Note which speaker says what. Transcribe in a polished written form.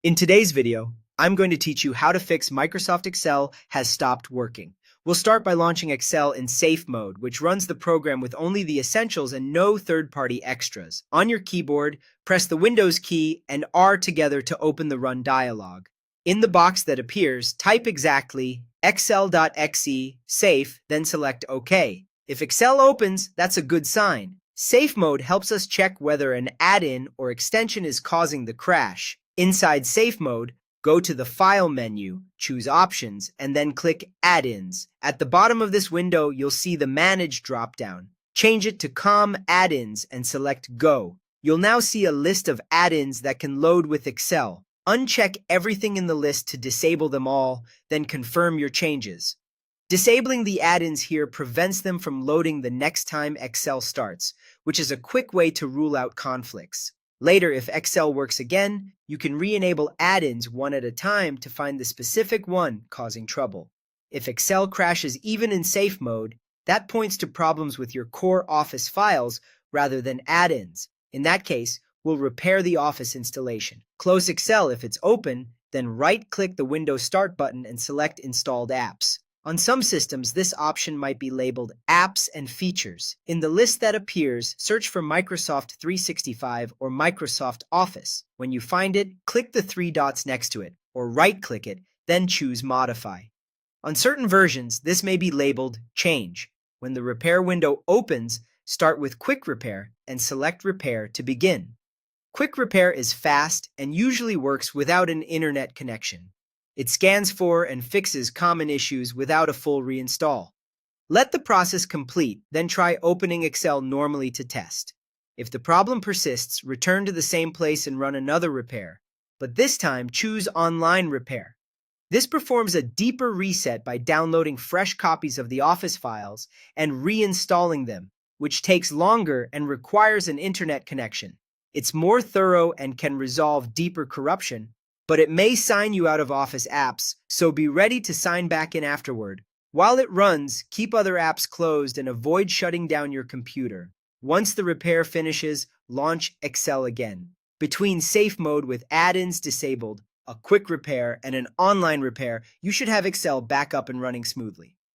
Speaker 1: In today's video, I'm going to teach you how to fix Microsoft Excel has stopped working. We'll start by launching Excel in safe mode, which runs the program with only the essentials and no third-party extras. On your keyboard, press the Windows key and R together to open the Run dialog. In the box that appears, type exactly excel.exe safe, then select OK. If Excel opens, that's a good sign. Safe mode helps us check whether an add-in or extension is causing the crash. Inside Safe Mode, go to the File menu, choose Options, and then click Add-ins. At the bottom of this window, you'll see the Manage dropdown. Change it to COM Add-ins and select Go. You'll now see a list of add-ins that can load with Excel. Uncheck everything in the list to disable them all, then confirm your changes. Disabling the add-ins here prevents them from loading the next time Excel starts, which is a quick way to rule out conflicts. Later, if Excel works again, you can re-enable add-ins one at a time to find the specific one causing trouble. If Excel crashes even in safe mode, that points to problems with your core Office files rather than add-ins. In that case, we'll repair the Office installation. Close Excel if it's open, then right-click the Windows Start button and select Installed Apps. On some systems, this option might be labeled Apps and Features. In the list that appears, search for Microsoft 365 or Microsoft Office. When you find it, click the three dots next to it, or right-click it, then choose Modify. On certain versions, this may be labeled Change. When the repair window opens, start with Quick Repair and select Repair to begin. Quick Repair is fast and usually works without an internet connection. It scans for and fixes common issues without a full reinstall. Let the process complete, then try opening Excel normally to test. If the problem persists, return to the same place and run another repair, but this time choose Online Repair. This performs a deeper reset by downloading fresh copies of the Office files and reinstalling them, which takes longer and requires an internet connection. It's more thorough and can resolve deeper corruption, but it may sign you out of Office apps, so be ready to sign back in afterward. While it runs, keep other apps closed and avoid shutting down your computer. Once the repair finishes, launch Excel again. Between safe mode with add-ins disabled, a quick repair, and an online repair, you should have Excel back up and running smoothly.